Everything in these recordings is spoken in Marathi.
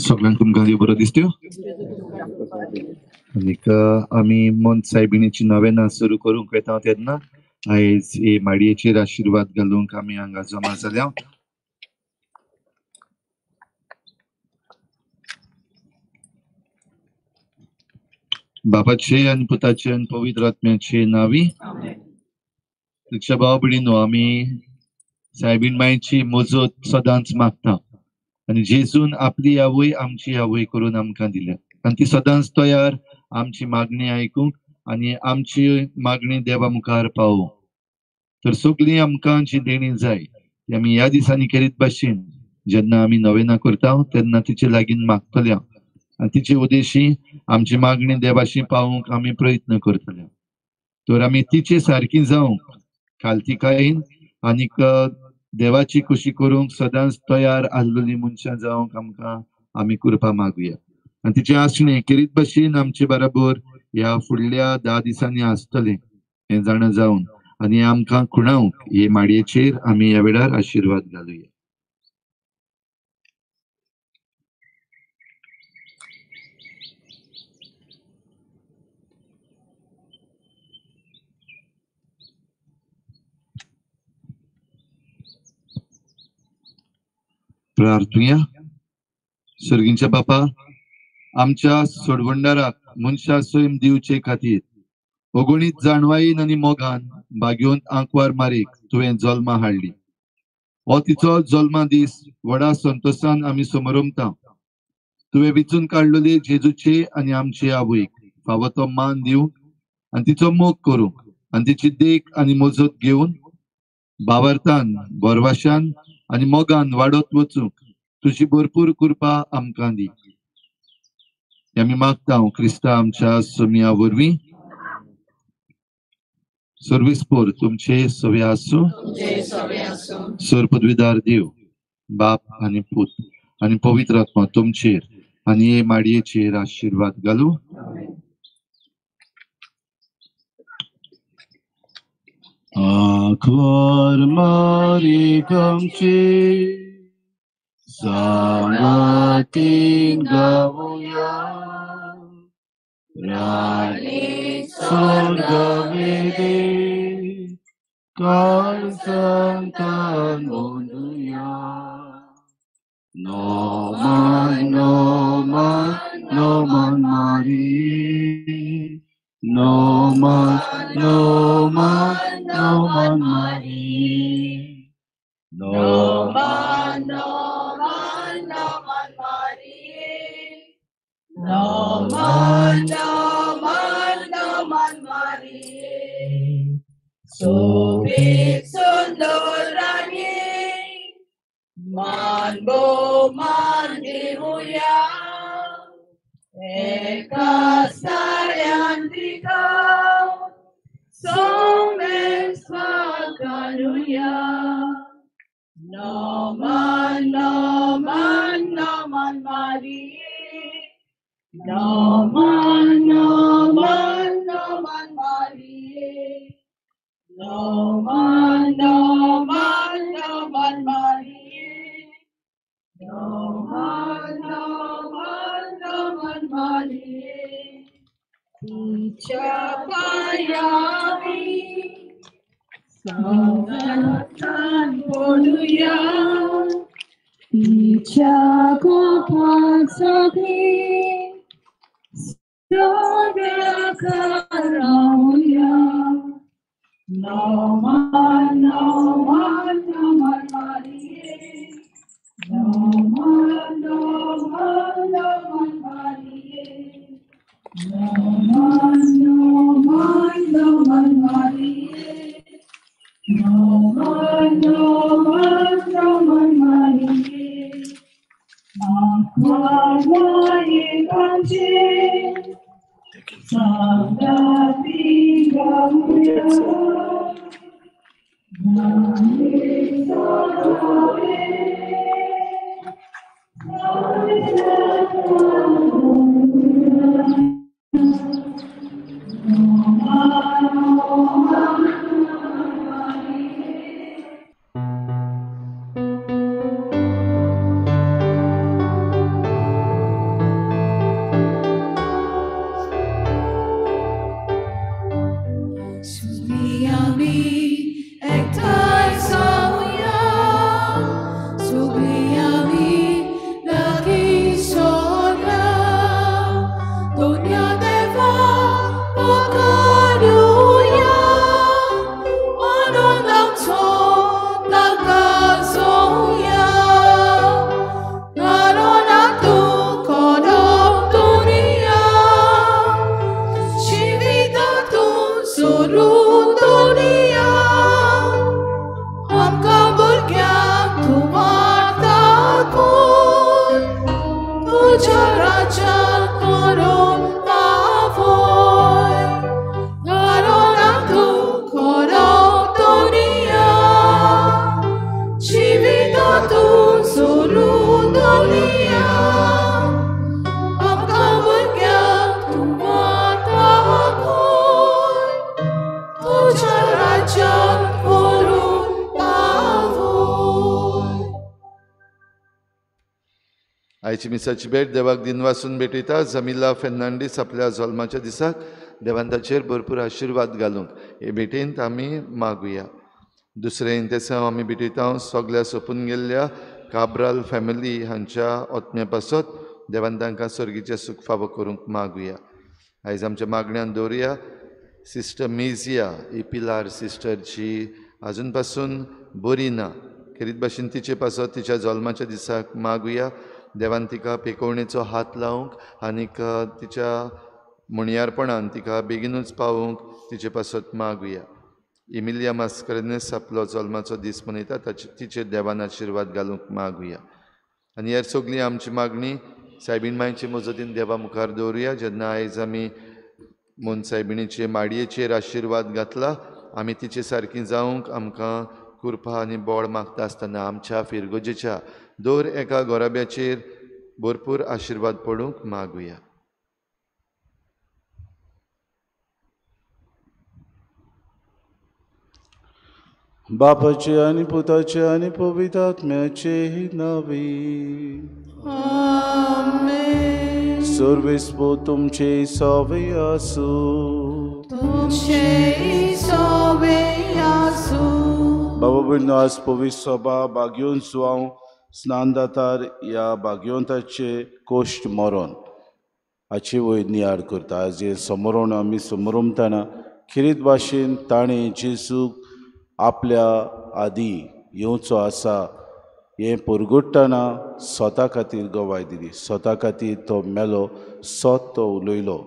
सगळ्यांक तुमकां देव बरो दिसत्यो. आनीक आमी मंत सायबिणीची नवेनां सुरू करूंक येता तेन्ना आयज हे माडयेचेर आशिर्वाद घालूंक आमी हांगा जमा जाल्या. बापाचे आनी पुताचे आनी पवित्र आत्म्याचे नावी. तुमच्या भाव भयणीनो, आमी सायबीण मायेची मजत सदांच मागता आनी जेजून आपली आवय आमची आवय करून आमकां दिल्या आनी ती सदांच तयार आमची मागणी आयकूंक आनी आमची मागणी देवा मुखार पावोवंक. तर सगळीं आमकां जी देणी जाय ती आमी ह्या दिसांनी करीत भाशेन जेन्ना आमी नवेनां करता तेन्ना तिचे लागीं मागतले आनी तिचे उद्देशी आमची मागणी देवाशी पावोवंक आमी प्रयत्न करतले. तर आमी तिचे सारकी जावंक खालतिकायेन आनीक देवाची खुशी करूंक सदांच तयार आसलेली मनशां जावंक आमकां आमी कृपा मागुया. आनी तिचे आसणे करीत भाशेन आमचे बरोबर ह्या फुडल्या 10 दिसांनी आसतले हे जाणा जावन आनी आमकां खुणावंक हे माडयेचेर आमी ह्या वेळार आशिर्वाद घालुया. प्रार्थुया. सर्गींच्या बापा, आमच्या सोडवंडाराक मनशा सैम दिवचे खातीर अगणीत जाणवायेन आनी मोगान बागेवन आंकवार मारीक तुवें जल्मा हाडली. हो तिचो जल्मा दीस व्हडा संतोशान आमी समरमता. तुवें वेचून काडलेले जेजूचे आनी आमचे आवयक फावो तो मान दिवंक आनी तिचो मोग करूंक आनी तिची देख आनी मजत घेवन भावार्थान बरवाशान आनी मोगान वाडत वचूंक तुजी भरपूर कृपा आमकां दी. आमी मागता क्रिस्ता आमच्या सोमिया वरवीं. सर्वेस्पोर तुमचे सवे आसूं. सर पदवीदार देव बाप आनी पूत आनी पवित्र आत्मा तुमचेर आनी हे माडयेचेर आशिर्वाद घालूं. आंकवार मारीक आमचे सांगातीन गावुया राणी स्वर्ग वेदे काळ सांगतान मोनुया. नोमान नोमान नोमान मारी नोमान नोमान नोमान मारी नोमान नोमान नोमान मारी नोमान नोमान नोमान मारी. सोबीत सुंदर राणी मान बो मान देऊया एका साऱ्यान तिका सोमेर स्वागतानुया. नोमान नोमान नोमान मारी नोमान नोमान नोमान मारी नोमान नोमान नोमान मारी नोमान नोमान नोमान मारी. तिच्या पायावी सावधान पडूया तिच्या कोपात सगळी सगळ्याक रावुया. नोमान नोमान नोमान मारी नोमान नोमान नोमान मारी नोमान नोमान नोमान मारी नोमान नोमान नोमान मारी. आंकवार आमचे सांगातीन गावुया राणी स्वर्ग आयची मिसाची भेट देवाक दिनवासून भेटयता. जमिला फेर्नांडीस आपल्या जल्माच्या दिसाक देवान ताचेर भरपूर आशिर्वाद घालूंक हे भेटेंत आमी मागुया. दुसरें इंतेसांव आमी भेटयता सगल्या सोंपून गेल्ल्या काब्राल फॅमिली हांच्या ओतम्या पासत देवान तांकां सर्गीचें सूख फावो करूंक मागुया. आयज आमच्या मागण्यांत दवरया सिस्टर मेजिया ही पिलार सिस्टरची आजून पासून बरी ना. खेरीत भाशेन तिचे पासत तिच्या जल्माच्या दिसाक मागुया. देवान तिका पेकोवणेचो हात लावंक आनीक तिच्या मुणयारपणान तिका बेगीनूच पावूंक तिचे पासत मागुया. इमिलिया मास्करेनेस आपलो जल्माचो दीस मनयता तिचेर देवान आशिर्वाद घालूंक मागुया. आनी हेर सगळी आमची मागणी सायबीण मांयचे मजतीन देवा मुखार दवरुया. जेन्ना आयज आमी मोन सायबिणीचे माडयेचेर आशिर्वाद घातला आमी तिचे सारकी जावंक आमकां कृपा आनी बोड मागता आसतना आमच्या फिरगोजेच्या दर एका गोराब्याचेर भरपूर आशिर्वाद पडूंक मागुया. बापाचे आनी पुताचे आनी पवित्र आत्म्याचे नावे. आमेन. सर्वेस्पो तुमचे सवे आसूं. तुमचे सवे आसूं. बाबा भयणो आज पवित्र सभा बागयोन सुवांव स्नानदातार या बागयोंताचे कोश्ट मरण हाची वयर नियाळ करता. आज हे समोरण आमी समोरमतना खिरीत भाशेन ताणें जेजूक आपल्या आदी येवचो आसा हें परगट्टना स्वता खातीर गवाय दिली. स्वता खातीर तो मेलो, सोत तो उलयलो.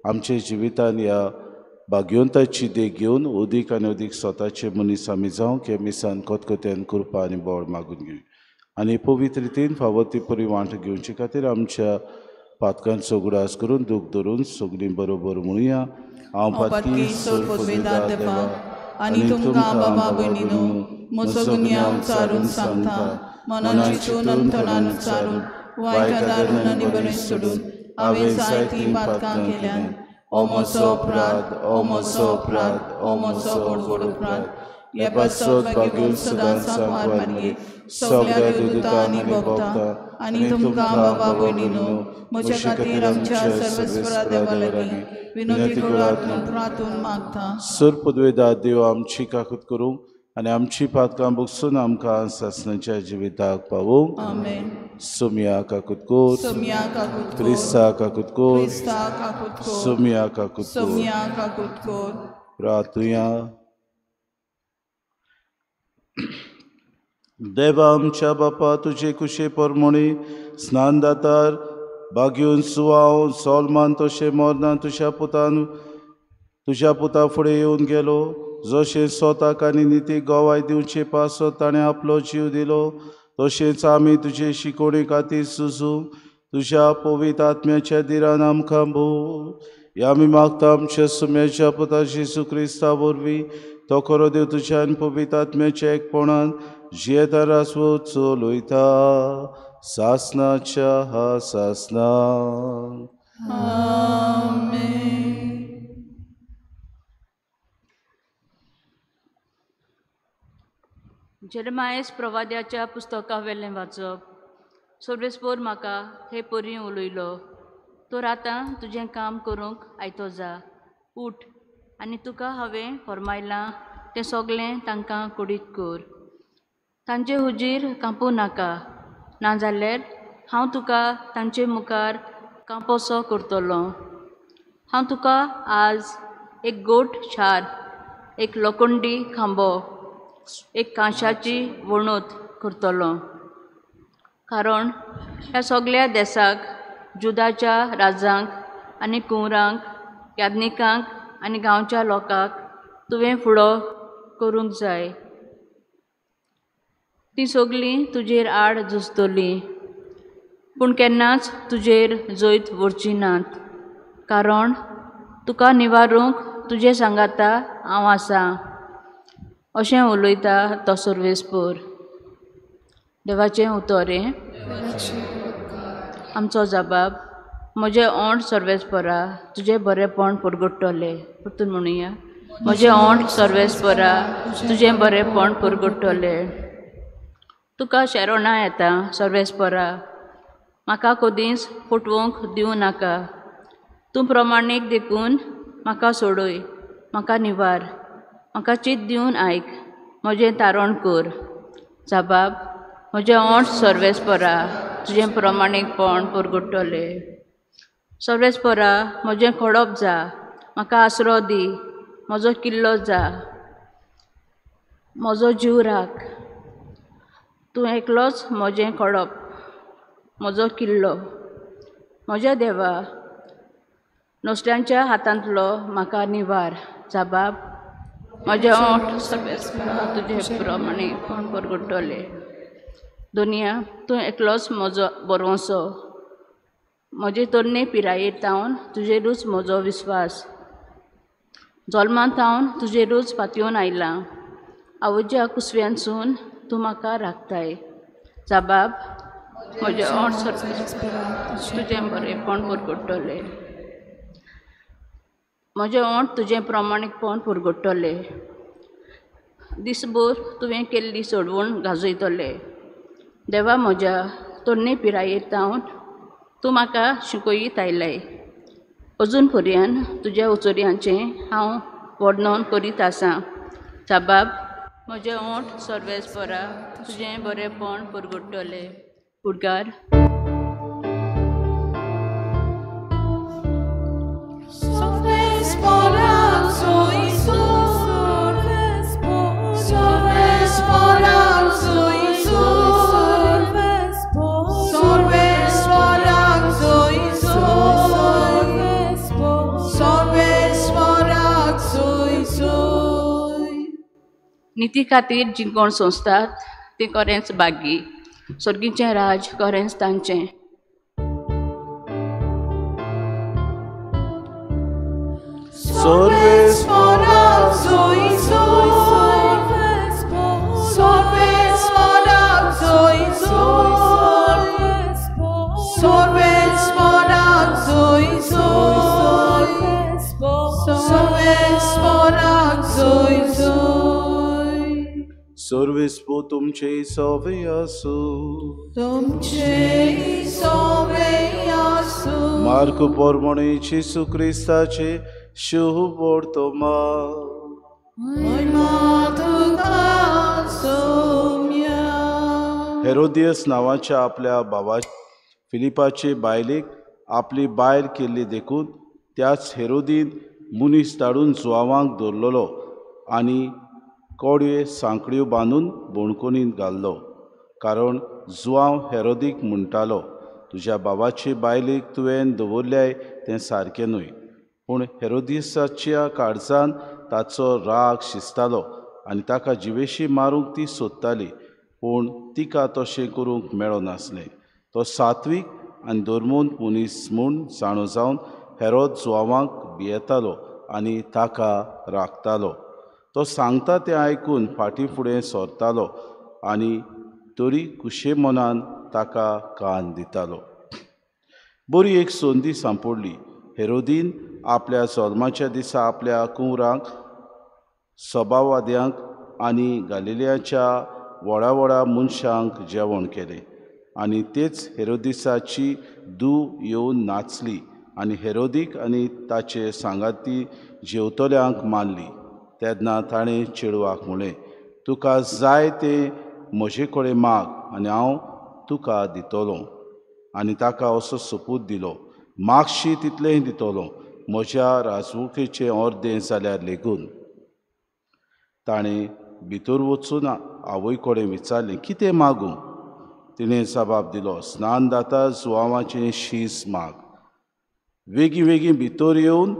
आमचे जिवितान ह्या भाग्यवंताची देख घेवन अदीक आनी अदीक स्वताचे मनीस आमी जावंक हे मिसान कोतकोत्यान कृपा आनी बोड मागून घेवया. आनी पवित्र रितीन फावो ती परी वांट घेवचे खातीर आमच्या पातकांचो उगडास करून दूख धरून सगळीं बरोबर म्हणुया. हांव पातकी सोर पदवेदार देवा आनी तुमकां बाबा भयणीनो म्हजो गुन्यांव उच्चारून सांगता. मनान चिंतून आनी तोंडान उच्चारून वायट दारून आनी बरें सोडून हांवें जायतीं पातकां केल्यान. ओ म्हजो अपराध, ओ म्हजो अपराध, ओ म्हजो बडबड अपराध. ह्या पासत भाग्यवन सदांच सांगवार मारये सगळ्या देवदूतां आनी भक्तां आनी तुमकां बाबा भयणीनो म्हज्या खातीर आमच्या सर्वेस्परा देवा लागीं विनंती करात म्हूण प्रार्थून मागता. सर पदवेदार देव आमची काकूत करूं आनी आमची पातकां बगसून आमकां सासणाच्या जिविताक पावूंक. आमेन. सोमिया काकूत कोर. सोमिया काकूत कोर. क्रिस्ता काकूत कोर. क्रिस्ता काकूत कोर. सोमिया काकूत कोर. सोमिया काकूत कोर. प्रार्थुया. देवा आमच्या बापा तुजे कुशे परमणी स्नानदातार बागयोन सुवाव सोलमान तशें मोरना तुज्या पुता फुडें येवन गेलो. जशें स्वताक आनी नितीक गोवाय दिवचे पासत ताणें आपलो जीव दिलो तशेंच आमी तुजे शिकोवणे खातीर सुजूं तुज्या पवित्र आत्म्याच्या दिरान आमकां भोव. हे आमी मागता आमच्या सुम्याच्या पुता जेजू क्रिस्ता वरवीं. तो खरो देव तुज्या आनी पवित्र आत्म्याच्या एकपणान जियेता रासवो चलयता सासणाच्या हा सासना. आमेन. जेरमायस प्रवाद्याच्या पुस्तका वेलें वाचप. सर्वेस्पोर म्हाका हे परी उलयलो. तर आतां तुजें काम करूंक आयतो जा. उठ आनी तुका हांवें फरमायलां तें सगलें तांकां कुडीत कर. तांचे हुजीर कांपू नाका नाजाल्यार हांव तुका तांचे मुखार कांपोसो करतलो. हांव तुका आज एक गोठ शार, एक लोखंडी खांबो, एक कांशाची वणूत करतलो. कारण ह्या सगळ्या देसाक जुदाच्या राजांक आनी कुंवरांक, याज्ञिकांक आनी गांवच्या लोकांक तुवें फुडो करूंक जाय. तीं सगळीं तुजेर आड झुजतलीं पूण केन्नाच तुजेर जैत व्हरची नात. कारण तुका निवारूंक तुजे सांगाता हांव आसां अशें उलयता तो सर्वेस्पोर. देवाचें उतोरें. आमचो जबाब. म्हजें ओंठ सर्वेस्परा तुजें बरेंपण परगट्टलें. परतून म्हणुया. म्हजें ओंठ सर्वेस्परा तुजें बरेंपण परगट्टलें. तुका शेरोणा येता सर्वेस्परा. म्हाका कधीच फुटवूंक दिवं नाका. तूं प्रमाणीक देखून म्हाका सोडूय, म्हाका निवार, म्हाका चीत दिवन आयक, म्हजें तारण कर. जबाब: म्हजें ओंठ सर्वेस्परा, तुजें प्रमाणीकपण परगडटलें. सर्वेस्परा, म्हजें खडप जा, म्हाका आसरो दी, म्हजो किल्लो जा, म्हजो जीव राख. तूं एकलोच म्हजें खडप, म्हजो किल्लो. म्हज्या देवा, नसल्यांच्या हातांतलो म्हाका निवार. जबाब: म्हजें ओंठ सर्वेस्परा, तुजें प्रमाणीकपण परगडटलें. दुनिया, तूं एकलोच म्हजो बरवंसो. म्हजे तरणे पिरायेर तावन तुजेरूच म्हजो विस्वास. जल्मांत हांव तुजेरूच पातयेवन आयलां. आवयच्या कुसव्यांसून तूं म्हाका राखताय. जबाब: म्हजें ओंठ सर्वेस्परा, तुजें बरेंपण परगडटलें. म्हजें ओंठ तुजें प्रमाणीकपण परगडटलें. दिसभर तुवें केल्ली सोडवण गाजयतलें. देवा, म्हज्या तरणे पिरायेर तावन तूं म्हाका शिकोयत आयलाय. अजून पर्यंत तुज्या उचोरयांचें हांव वर्णन करीत आसां. जबाब: म्हजें ओंठ सर्वेस्परा, तुजें बरेंपण परगडटलें. उद्गार. निती खातीर जिंकोण सोंसतात ते खरेंच बागी. सर्गीचें राज खरेंच तांचें. Sorvesporak soi soi, sorvesporak soi soi, sorvesporak soi soi, sorvesporak soi soi. सर्वेस्पो तुमचे सवे असो. तुमचे सवे असो. मार्क पोरमणे येशू क्रिस्ताचे शुभ वर्तमा. हेरोदियस नांवाच्या आपल्या भावा फिलिपाचे बायलेक आपली बायल केल्ली देखून त्याच हेरोदीन मुनीस धाडून जुआवांक दवरलेलो आनी कोडये सांकड्यो बांदून बोणकुनींत घाल्लो. कारण जुआंव हेरोदीक म्हणटालो, तुज्या भावाचे बायलेक तुवें दवरल्याय तें सारकें न्हय. पूण हेरोदियसाच्या काळजान ताचो राग शिजतालो आनी ताका जिवेशी मारूंक ती सोदताली. पूण तिका तशें करूंक मेळो नासलें. तो सात्वीक आनी धर्मूंत मनीस म्हूण जाणो जावन हेरोद जुआवांक भियेतालो आनी ताका राखतालो. तो सांगता तें आयकून फाटीं फुडें सरतालो आनी तरी कुशे मनान ताका कान दितालो. बरी एक संदी सांपडली. हेरोदीन आपल्या जल्माच्या दिसा आपल्या कुंवरांक, सभावाद्यांक आनी गालिलेयाच्या व्हडा व्हडा मनशांक जेवण केलें. आनी तेच हेरोदिसाची धूव येवन नाचली आनी हेरोदीक आनी ताचे सांगाती जेवतल्यांक मारली. तेन्ना ताणें चेडवाक म्हणलें, तुका जाय तें म्हजे कडेन माग आनी हांव तुका दितलों. आनी ताका असो सोपूत दिलो, मागशी तितलेंय दितलों, म्हज्या राजवटीचें अर्दें जाल्यार लेगून. ताणें भितर वचून आवय कडेन विचारलें, कितें मागूं? तिणें जबाब दिलो, स्नान जाता जुआवाचें शीस माग. वेगीं वेगीं भितर येवन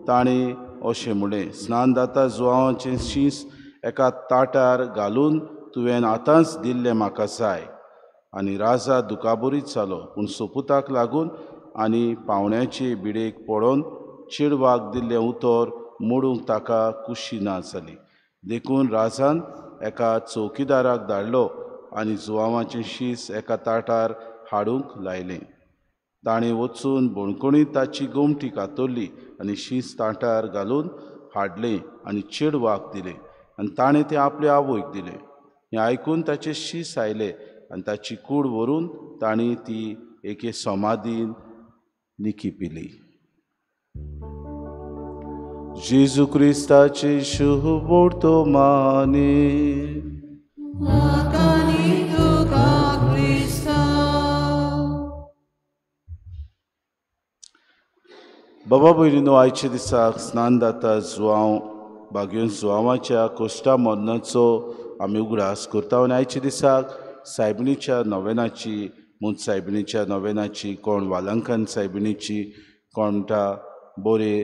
ताणें अशें म्हणलें, स्नान जाता जुआवाचें शीस एका ताटार घालून तुवें आतांच दिल्लें म्हाका जाय. आनी राजा दुखाबरीत जालो. पूण सोपुताक लागून आनी पावण्याचे बिडेक पडोवन चेडवाक दिल्लें उतर मोडूंक ताका कुशी ना जाली. देखून राजान एका चौकीदाराक धाडलो आनी जुआवाचें शीस एका ताटार हाडूंक लायलें. ताणें वचून बोणकुणींत ताची गोमटी कातरली आनी शीस ताटार घालून हाडलें आनी चेडवाक दिलें आनी ताणें तें आपल्या आवयक दिलें. हें आयकून ताचें शीस आयलें आनी ताची कूड व्हरून ताणीं ती एके समाधीन निखिपिली. जेजू क्रिस्ताचे शुभ वर्तमाने बाबा भयणीनो, आयच्या दिसाक स्नान जाता जुवांव बागेवन जुवांवाच्या कोश्टा मरणाचो आमी उगडास करता. आनी आयच्या दिसाक सायबिणीच्या नोवेनाची, मूज सायबिणीच्या नोवेनाची, कोण वालांकन सायबिणीची, कोण म्हणटा बरे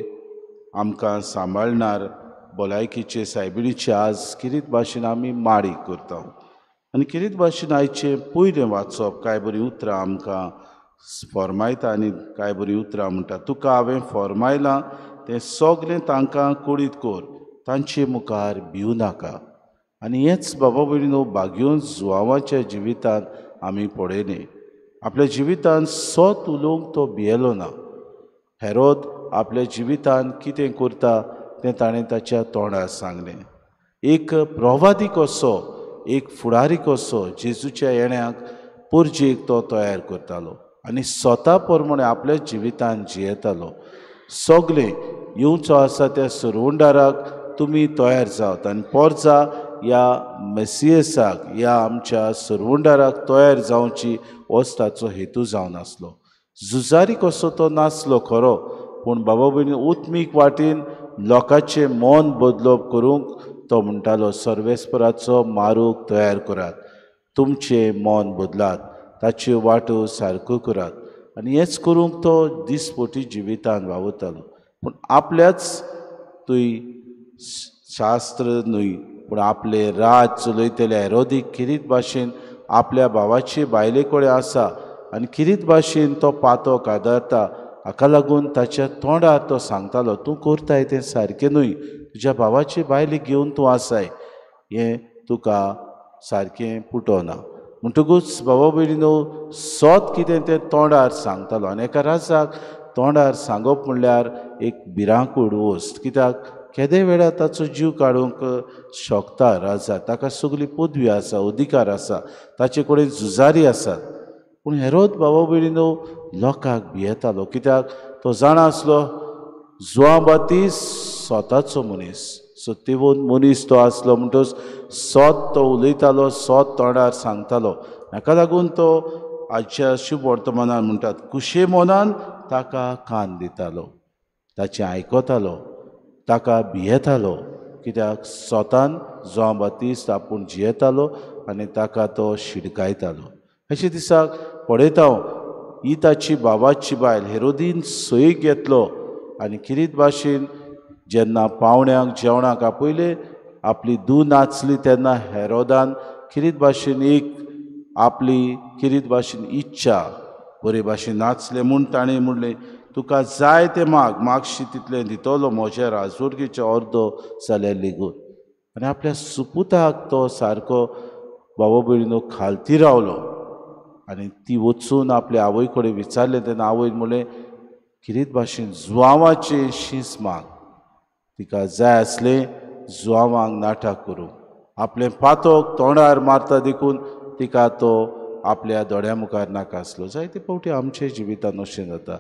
आमकां सांबाळणार भलायकीचे सायबिणीचे आज किरीत भाशेन आमी माडी करता. आनी किरीत भाशेन आयचें पयलें वाचप कांय बरीं उतरां आमकां फॉर्मायता. आनी कांय बरीं उतरां म्हणटा, तुका हांवें फॉर्मायलां तें सगलें तांकां कुडीत कोर, तांचे मुखार भिवू नाका. आनी हेंच बाबा भयणीनो बागेवन जुवांवाच्या जिवितांत आमी पळयलें. आपल्या जिवितांत सोत उलोवंक तो भियेलो ना. हेरोद आपल्या जिवितांत कितें करता तें ताणें ताच्या तोंडार सांगलें. एक प्रवादी कसो, एक फुडारी कसो जेजूच्या येण्याक पुर्जेक तो तयार करतालो आनी स्वता प्रमाणे आपल्या जिवितांत जियेतालो. सगलें येवचो आसा त्या सुरवंडाराक तुमी तयार जावत आनी पोरजा ह्या मेसियेसाक, ह्या आमच्या सुरवंडाराक तयार जावची होच ताचो हेतू जावन आसलो. झुजारी कसो तो नासलो खरो, पूण बाबा भयणी उत्मीक वाटेन लोकांचें मन बदलप करूंक तो म्हणटालो, सर्वेस्पराचो मारूक तयार करात, तुमचें मन बदलात, ताच्यो वाटो सारक्यो करात. आनी हेंच करूंक तो दिसपोटी जिवितांत वावुरतालो. पूण आपल्याच थंय शास्त्र न्हय, पूण आपले राज चलयतले हेरोदीक किरीत भाशेन आपल्या भावाचे बायले कडेन आसा आनी किरीत भाशेन तो पातो कादारता. हाका लागून ताच्या तोंडार तो सांगतालो, तूं करताय तें सारकें न्हय, तुज्या भावाचे बायले घेवन तूं आसाय, हें तुका सारकें पुटोना. म्हणटकूच बाबा भयणीनो सोत कितें तें तोंडार सांगतालो. आनी एका राजाक तोंडार सांगप म्हणल्यार एक भिरांकूळ वस्त, कित्याक केदे वेळार ताचो जीव काडूंक शकता राजा. ताका सगली पदवी आसा, अधिकार आसा, ताचे कडेन झुजारी आसात. पूण हेरोद बाबा भयणीनो लोकांक भियेतालो, कित्याक तो जाणा आसलो जुआंव बातिस्त स्वताचो मनीस, सत्यवंत मनीस तो आसलो. म्हणटच सोत तो उलयतालो, सोत तोंडार सांगतालो. हाका लागून तो आजच्या शुभ वर्तमानान म्हणटात, कुशे मनान ताका कान दितालो, ताचें आयकतालो, ताका भियेतालो, कित्याक स्वतान जुआंव बातिस्त आपूण जियेतालो आनी ताका तो शिडकायतालो. अशे दिसाक पळयता ही ताची बाबाची बायल हेरोदीन सयेक घेतलो आनी किरीत भाशेन जेन्ना पावण्यांक जेवणाक आपयले, आपली धूव नाचली तेन्ना हेरोदान किरीत भाशेन एक आपली किरीत भाशेन इच्छा बरे भाशेन नाचले म्हूण ताणें म्हणलें, तुका जाय तें माग, मागशी तितलें दितलो म्हज्या राजवटीचो अर्दो जाल्यार लेगून. आनी आपल्या सुपुताक तो सारको बाबा भयणीनो खालती रावलो. आनी ती वचून आपल्या आवय कडेन विचारलें तेन्ना आवयन म्हणलें, किरीत भाशेन जुआंवाचें शीस माग. तिका जाय आसलें जुआंवांक नाटक करूंक. आपलें पातोक तोंडार मारता देखून तिका तो आपल्या दोळ्या मुखार नाका आसलो. जायते फावटी आमचे जिवितांत अशें जाता.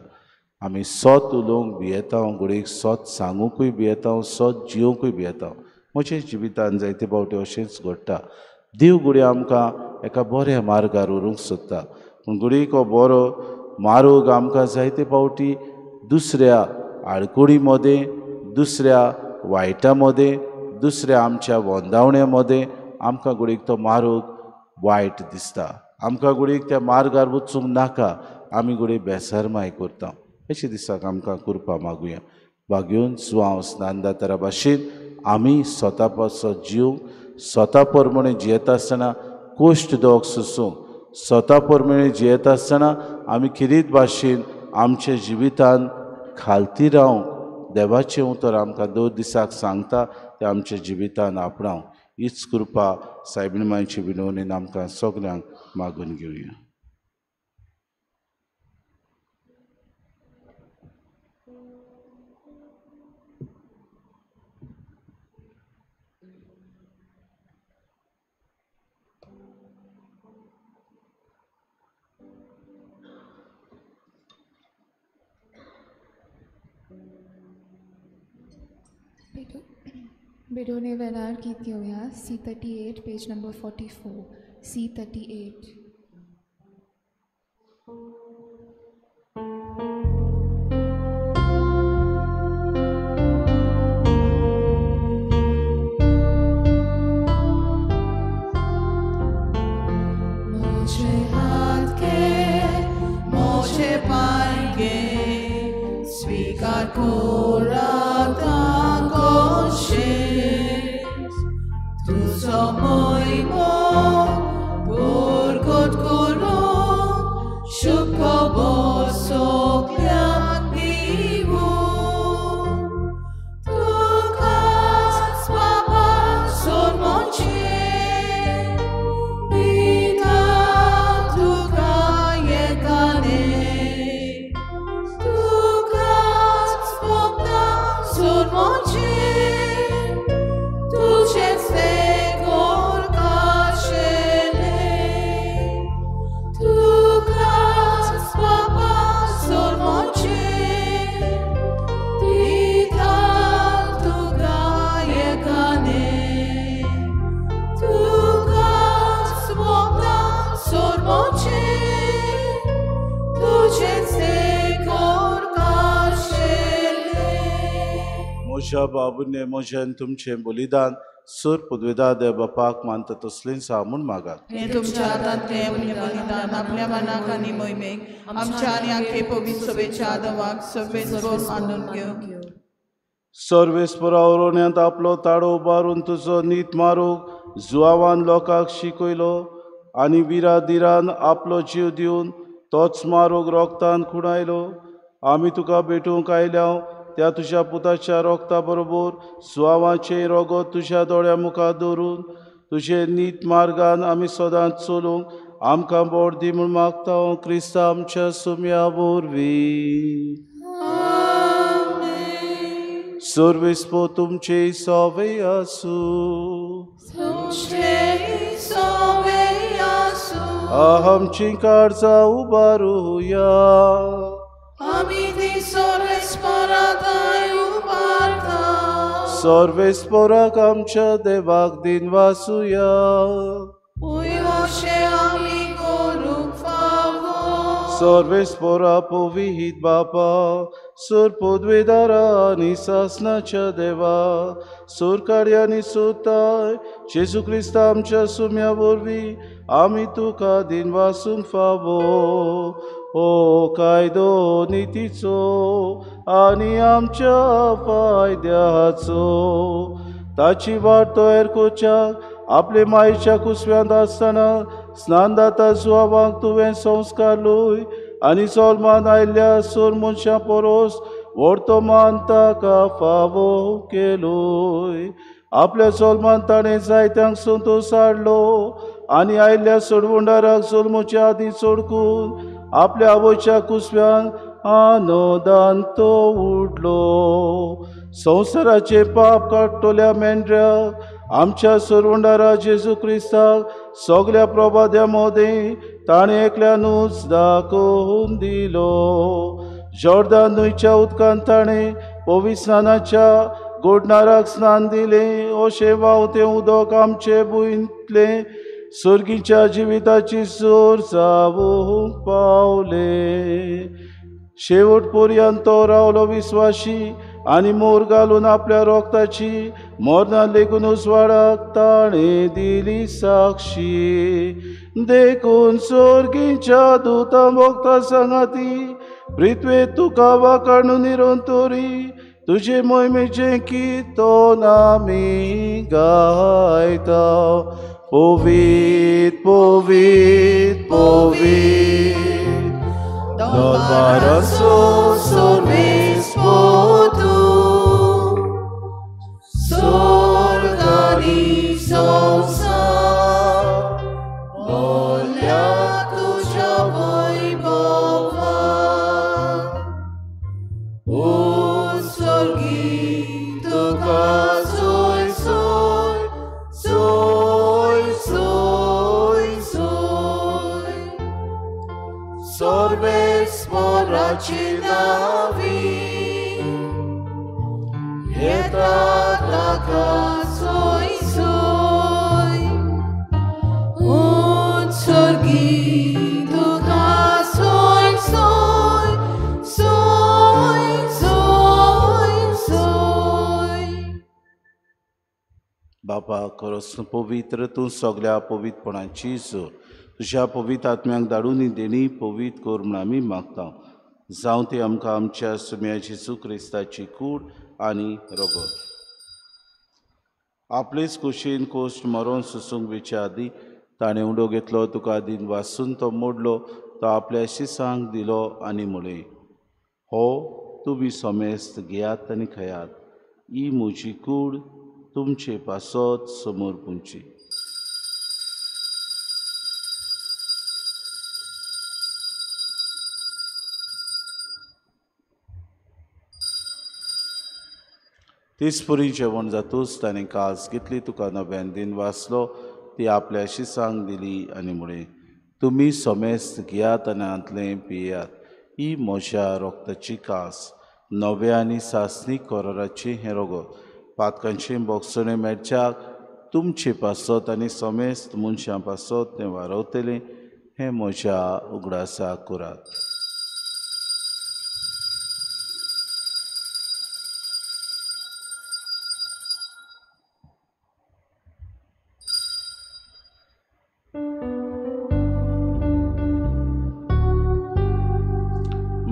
आमी सोत उलोवंक भियेता, घडयेक सोत सांगूंकूय भियेता, सोत जियोंकूय भियेता. म्हज्या जिवितांत जायते फावटी अशेंच घडटा. देव घडये आमकां एका बऱ्या मार्गार व्हरूंक सोदता, पूण घडयेक हो बरो मार्ग आमकां जायते फावटी दुसऱ्या आडकुळी मदें, दुसऱ्या वायटा मदें, दुसऱ्या आमच्या वोंदावण्या मदें आमकां घडयेक तो मार्ग वायट दिसता. आमकां घडयेक त्या मार्गार वचूंक नाका, आमी घडये बेसारमाय करता. अशे दिसाक आमकां करपा मागुया. बागेवन जुआंव स्नान जाता भाशेन आमी स्वता पासो जीव स्वता प्रमाणे जियेता आसतना कोश्ट दोग सोंसूंक, स्वता प्रमाणे जियेता आसतना आमी किरीत भाशेन आमच्या जिवितांत खालती रावंक देवाचें उतर आमकां दर दिसाक सांगता तें आमच्या जिवितांत आपणावंक. हीच कृपा सायबीण मांयचे विनवणेन आमकां सगल्यांक मागून घेवया. बेडोने वेलार गीत घेऊया. C38, page number 44. C38. मुझे हाथ के मुझे पाएंगे स्वीकार कोराता कोशिश tu samoi mo burkot kuro shukko bosok yakdivu tu kas papa son monche bita tu kayekane tu kas papa son monche tu cheste kor kashele tu kas papa son monche dita tu gayekane tu kas papa son monche tu cheste kor kashele मोशा बाबूने मोशेन तुमचे बलिदान सूर पदवेदा देव बापाक मानता तसलीन सामून मागात. हे तुमच्या हातात प्रेमने बलिदान आपल्या मनाक आणि मोहिमेक आमच्या आणि आखे पवित्र सभेच्या आदवाक सभेचो आनंद घेऊ. सर्वेस्परावरोन्यांत आपलो ताळो उबारून तुजो नीत मारूक जुआवान लोकांक शिकयलो आनी विरादिरान आपलो जीव दिवन तोच मारूक रोगतान खुणायलो. आमी तुका भेटूंक आयल्या त्या तुज्या पुताच्या रोगता बरोबर सुवावांचे रोगत तुज्या दोळ्या मुखार दवरून तुजे नीत मार्गान आमी सदांच चलूंक आमकां बोड दी म्हूण मागता क्रिस्ता आमच्या सुम्या वरवीं. सर्वेस्पो तुमचे सवे आसूं आमची काळजां उबारुया. आमी ती सर्वेस्पराताय उबारता सर्वेस्पराक आमच्या देवाक दिन वासुया. उयवशे आमी करूंक फावो सर्वेस्परा पवित बापा सूर पदवेदारा आनी सासनाच्या देवा सूर कार्यानी सोताय जेजू क्रिस्ता आमच्या सुम्या वरवीं आमी तुका दिन वासूंक फावो. ओ कायदो नितीचो आनी आमच्या फायद्याचो ताची वाट तयार करच्याक आपले मायेच्या कुसव्यांत आसतना स्नानदाता सुवावांक तुवें संस्कारलोय आनी सोलमान आयिल्ल्या सोर मनशां परोस व्हडतो मान ताका फावो केलोय. आपल्या सोलमान ताणें जायत्यांक संतोश हाडलो आनी आयिल्ल्या सोडवंडाराक सोलमोच्या आदीं सोडकून आपल्या आवयच्या कुसव्यान आनोदान तो उडलो. संवसाराचे पाप काडटोल्या मेंढऱ्याक आमच्या सोडवंडारा जेजू क्रिस्ताक सगळ्या प्रभाद्या मोदें ताणें एकल्यानूच दाखोवन दिलो. जॉर्दान न्हंयच्या उदकांत ताणें पवित्र स्नानाच्या गोडनाराक स्नान दिलें. अशें व्हांवतें उदक आमचे भुंयतलें सर्गीच्या जिविताची सोर जावूंक पावलें. शेवट पर्यंत तो रावलो विस्वाशी आनी मोर घालून आपल्या रोगताची मोरना लेगून उसवाडाक ताणें दिली साक्षी. देखून सर्गीच्या दुतां भोगता सांगाती पृथ्वे तुका वाकाणून निरंतरी तुजे मोहिमेचे कीर्तन आमी गायता. पवित्र पवित्र पवित्र दरबाराचो सर्वेस्पो तूं स्वर्गानी संवसार भोल्या तुज्या वैभवान. उत्सर्गी तुका सोय सोय सोय सोय सोय. सर्वेस्पराची नावी येता ताका सोय सोय उत्सर्गी तुका सोय सोय सोय सोय सोय. बापा खरोच पवित्र तूं सगळ्या पवित्रपणाची जोर तुज्या पवित्र आत्म्याक धाडून ही देणी पवित्र कर म्हूण आमी मागता. जावं ती आमकां आमच्या सुम्या जेजू क्रिस्ताची कूड आनी रगत. आपलेच कुशीन कोश्ट मरोन सुसूंक विच्या आदी ताणें उडो घेतलो तुका दिन वासून तो मोडलो तो आपल्या शिसांक दिलो आनी म्हळें, हो तुमी सोमेस्त घेयात आनी खयात, ही म्हजी कूड तुमचे पासत समोर पुंची. तिसपुरी जेवण जातूच ताणें कास घेतली तुका नव्यान दिन वाचलो ती आपल्या शिसांक दिली आनी म्हळें, तुमी सोमेस्त घेयात आनी हातलें पियेयात, ही म्हज्या रोगताची कास नव्या आनी सासणीक कोराराचें हें रगत पातकांचें बोगसणें मेळच्याक तुमचे पासत आनी सोमेस्त मनशां पासत तें वारवतलें हें म्हज्या उगडासाक करात.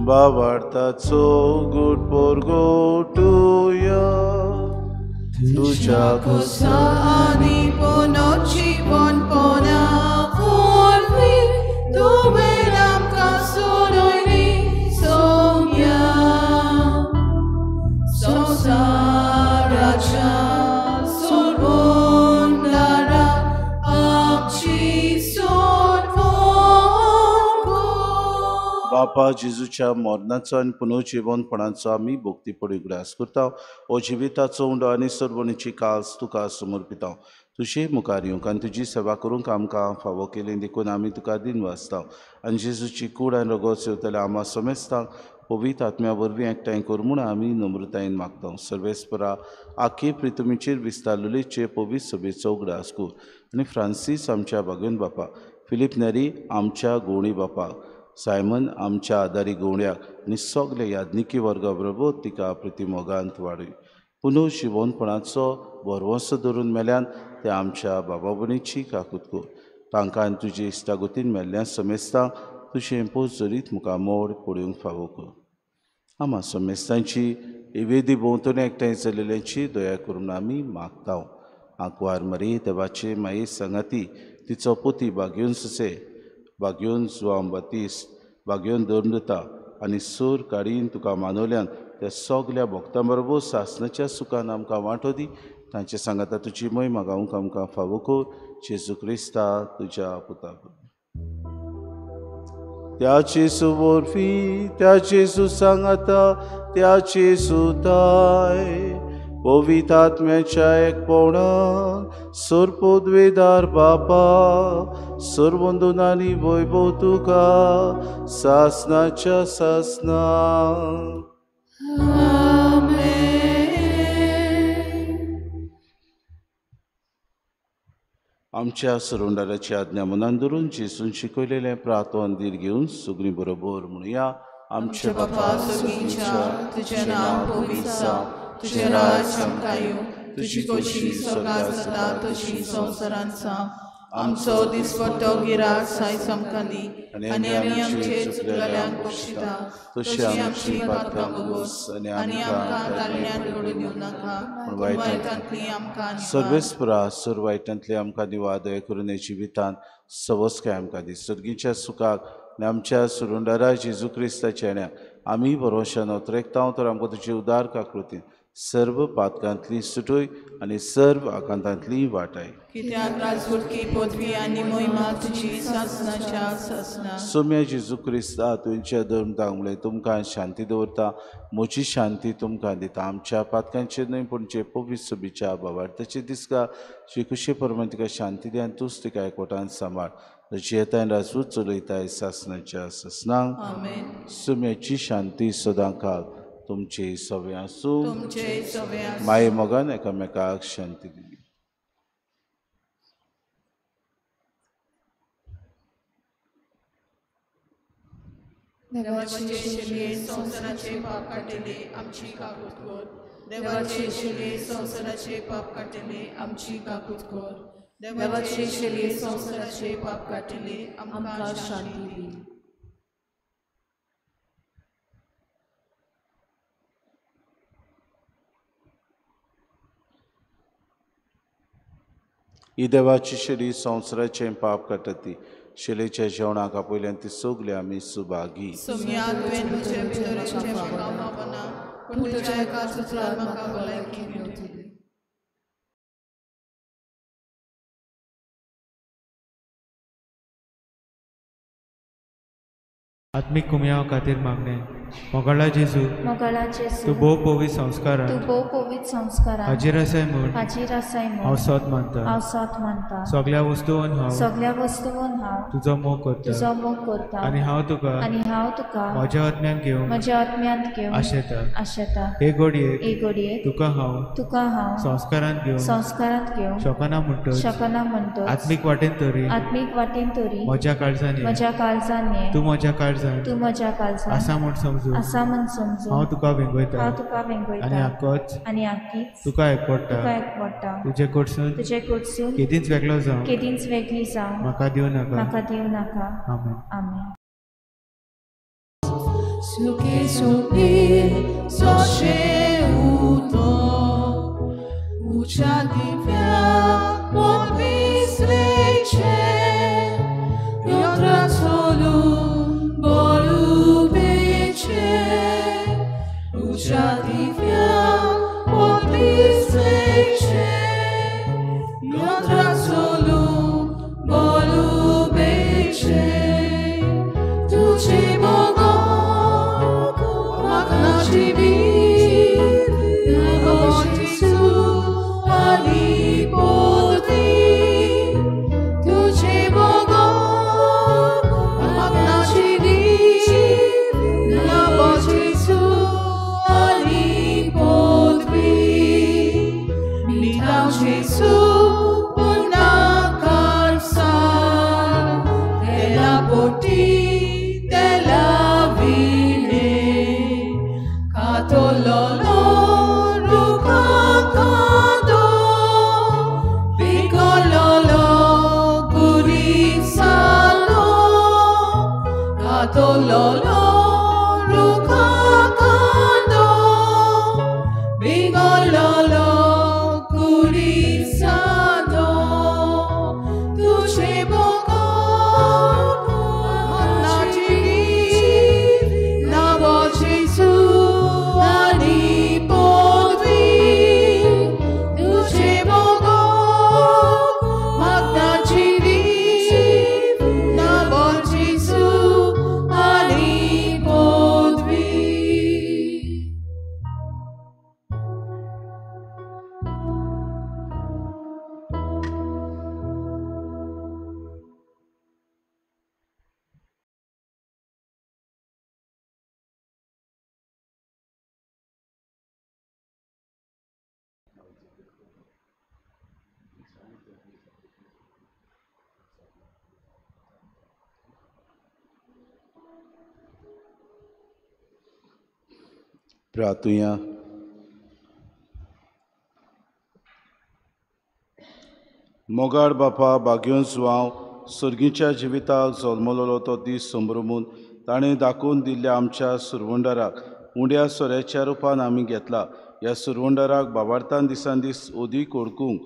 बाबार्थाचो गोड पोरगोटुया तुझ्या Kusa ani ponochi pon pona urvi tu belam kasuroi somya sosaracha sorbondara amchi sorvongo. बापा जेजूच्या मरणाचो आनी पुनर्जिवनपणाचो आमी भोक्ती पडी उगडास करता. हो जिविताचो उंडो आनी सरवणीची कास तुका समर्पिता. तुजे मुखार येवंक आनी तुजी सेवा करूंक आमकां फावो केलें देखून आमी तुका दिन वाचता. आनी जेजूची कूड आनी रगत सेवतल्या आम्हा समेस्तांक पवित्र आत्म्या वरवीं एकठांय कर म्हूण आमी नम्रतायेन मागता. सर्वेस्परा आख्खे प्रितुमीचेर विस्तारलेचे पवित्र सभेचो उगडास कर. आनी फ्रांसीस आमच्या भाग्योन बापा, फिलीप नेरी आमच्या गवणी बापाक, सायमन आमच्या आदारी गवण्याक आनी सगळे याज्ञिकी वर्गा बरोबर तिका प्रतिमोगांत वाडय. पुनर्जिवनपणाचो भरवंसो धरून मेल्यान ते आमच्या बाबा भयणीची काकूत कर. तांकां आनी तुजे इश्टागतीन मेल्ल्या समेस्तांक तुजें पोजरीत मुखामोड पडूंक फावो कर. आम्हा समेस्तांची इवेदी भोंवतणी एकठांय जाल्ल्यांची दया करून आमी मागता. आंकवार मरी देवाचे माये संगाती तिचो पुती भाग्योन सुसे भाग्योन जुआंव बातिस्त भाग्योन दर्नता आनी सूर काडीन तुका मानवल्यान त्या सगल्या भक्तां बरोबर सासणाच्या सुखान आमकां वांटो दी. तांचे सांगाता तुजी महिमा गावंक आमकां फावो कर. जेजू क्रिस्ता तुज्या पुता त्याचे सुवरफी त्याचे सुसांगाता त्याचे सुताय पवित्र आत्म्याच्या एकपणान सर्पोद्वेदार बापा सर्वंदोनानी वैभव तुका सासनाच्या सासना. आमच्या सुरोंडाराची आज्ञा मनान धरून जेजून शिकयलेलें प्रार्थन दीर घेवन सगळीं बरोबर म्हणुया. आमचे बापा सगळींच्या तुजें नांव पवित्र जावं, तुजें राज्य आमकां येवं, तुजी कशी सकाळ जाता तशी संवसारांत जावं. आमचो दिसपट्टो गिराक सायज आमकां दी आनी आमी आमचे चुकलेल्यांक बक्षिता तशी आमची पातकां बगोस आनी आमकां ताल्ल्यान घडोवन दिवं नाका पूण वायटांतली आमकां सर्वेस्परा सुर वायटांतली आमकां दिवा दया करून जिवितांत सवस्काय आमकां दी. सर्गीच्या सुखाक आनी आमच्या सुरुंडारा जेजू क्रिस्ताच्या येण्याक आमी भरोशान ओतरेकता तर आमकां तुजी उदार काकृतीन सर्व पातकांतली सुटोय आनी सर्व आकांतांतली वाटाय. कित्याक राजवटकी पदवी आनी महिमा तुजी सासनाच्या सासना. सोम्या जेजू क्रिस्ता तुमच्या धर्म तांगळे तुमकां शांती दवरता. म्हजी शांती तुमकां दिता. आमच्या पातकांचे न्हय पूण जे पवित्र सभेच्या भावार्थाचे दिसका जी खुशी परमेन तिका शांती दी आनी तूंच तिका एकवटान सांबाळ. जी येताय राजवट चलयताय सासनाच्या सासनांक. सोम्याची शांती सदां काल तुमचे सवे आसूं. तुमचे सवे आसूं. माये मोगान एकामेकाक शांती दी. देवाचे शिले संसाराचे पाप काटिले आमची काकूत कर. देवाचे शिले संसाराचे पाप काटिले आमची काकूत कर. देवाचे शिले संसाराचे पाप काटिले आमकां शांती दी. ही देवाची शिली संवसाराचे पाप काटती. शिलेच्या जेवणाक पयल्यान ती सगली आमी सुभागी. सुम्याक तुवें तुजे भितरचे म्हाका मावना, पूण तुज्या एका सुत्रान म्हाका भलायकी मेळटली. आत्मिक कुमयाव खातीर मागणे. मोगाळा जेजू, तूं भोव पवित्र संस्कारान हाजीर आसाय म्हूण हांव सत मानता. सगळ्या वस्तूंवन हांव तुजो मोग करता आनी हांव तुका म्हज्या आत्म्यान घेवन आशेता. हे घडयेक तुका हांव संस्कारान घेवन शकना म्हणटच आत्मीक वाटेन तरी म्हज्या काळजांनी तूं म्हज्या काळजांत आसा म्हूण समजून हांव तुका वेंगयता आनी आख्खीच तुका एकवडटा. तुजे कडसून केदींच वेगळी जावं म्हाका दिवं नाका. आमेन. Suki soche uto ucha divya podvisleche yotra solu bolubeche ucha divya podvisleche yotra solu bolubeche tuche bogo प्रार्थुया. मोगाळ बापा बागेवन सुवांव सर्गीच्या जिविताक जल्मलोलो तो दीस संभ्रमून ताणें दाखोवन दिल्ल्या आमच्या सुरवंडाराक उंड्या सोऱ्याच्या रुपान आमी घेतला. ह्या सुरवंडाराक भावार्थान दिसान दीस ओदीक ओळखूंक,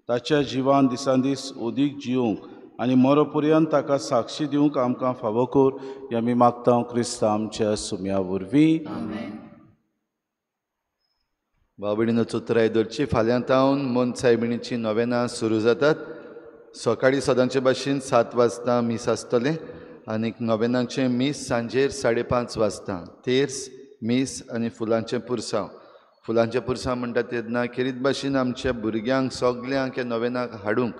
ताच्या जिवान दिसान दीस ओदीक जियोंक आनी मरोपर्यंत ताका साक्षी दिवंक आमकां फावो कर. हें आमी मागता क्रिस्ता आमच्या सुम्या वरवीं. भाव भयणींनो त्रायदोरची फाल्यां तावन मन सायबिणीची नोवेनां सुरू जातात. सकाळीं सदांचे भाशेन 7 वाजता मीस आसतलें आनीक नोवेनांचें मीस सांजेर 5:30 वाजता. तेर्स, मीस आनी फुलांचें पुरसांव. फुलांचें पुरसांव म्हणटा तेन्ना खेरीत भाशेन आमच्या भुरग्यांक सगल्यांक हे नोवेनाक हाडूंक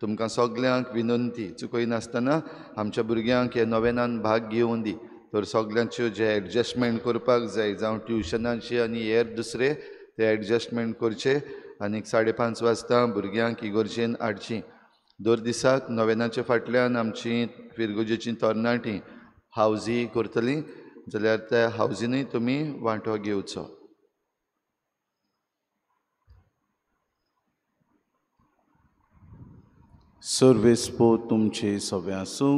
तुमकां सगल्यांक विनंती, चुकय नासतना आमच्या भुरग्यांक हे नोवेनान भाग घेवूं दी. तर सगल्यांच्यो जे एडजस्टमेंट करपाक जाय जावं ट्युशनाचे आनी हेर दुसरे ते एडजस्टमेंट करचे आनी 5:30 वाजता भुरग्यांक इगर्जेन हाडची. दर दिसाक नोवेनाच्या फाटल्यान आमची फिरगोजेची तरणाटीं हावजी करतलीं जाल्यार त्या हावजीनूय तुमी वांटो घेवचो. सर्वेस्पो तुमचे सवे आसूं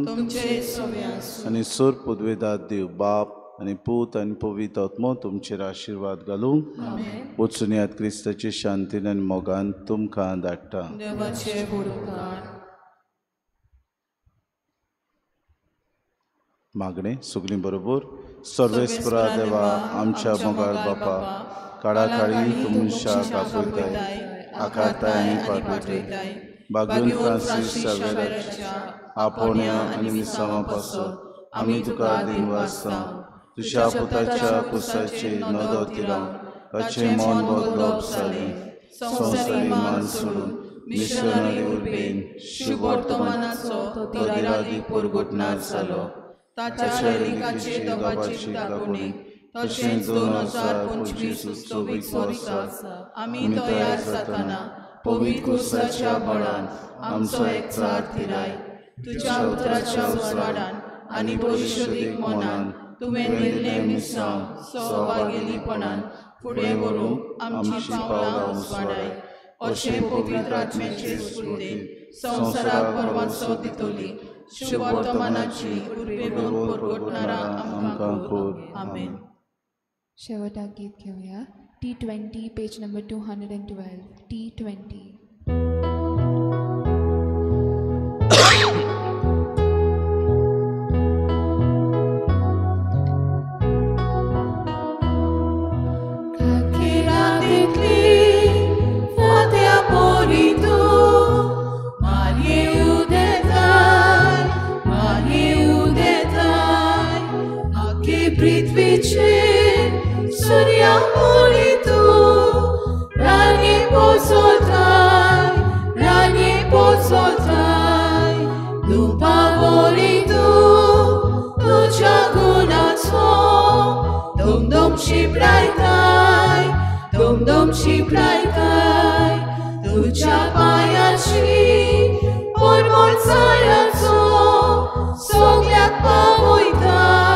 आनी सर पदवेदार देव बाप आनी पूत आनी पवित्र आत्मो तुमचेर आशिर्वाद घालूं. वचून यात क्रिस्ताचे शांतीन आनी मोगान तुमकां धाडटा. मागणे सगलीं बरोबर. सर्वेस्परा देवा आमच्या मोगाळ बापा काळा काळी तुमच्या कापयताय आकारताय आनी पाठयताय. बागून फ्रांसीस सावेराच्या आपोण्या आनी मिसांवां पासून आमी तुका दिन वाचता. तुज्या पुताच्या कुसाचे नदोती रावन ताचें मन बदलप जालें. संवसारी मान सोडून मिशनरी उर्बेन शुभ वर्तमानाचो तो निरादीक परगटणार जालो. ताच्या लिकाचे दोगाची दाखोवणी तशेंच 2025-26 वर्सा आमी तयार जाताना पवित्र कुसाच्या बळान आमचो एकचार थिराय. तुज्या उतराच्या उसवाडान आनी परिशोधीक मनान तुवें दिल्ले मिसांव सहभागिलीपणान फुडें व्हरूंक आमची पावलां उसवाडाय. अशें पवित्र आत्म्याचे स्फूर्तीन संवसाराक परवांचो दितली शुभ वर्तमानाची उर्बेभर परगटणारा आमकां कर. आमेन. शेवटाक गीत घेऊया. T20 page number 212. T20. Shibraitai, tuja payashi, por morzayazo, sogliak pawoitai.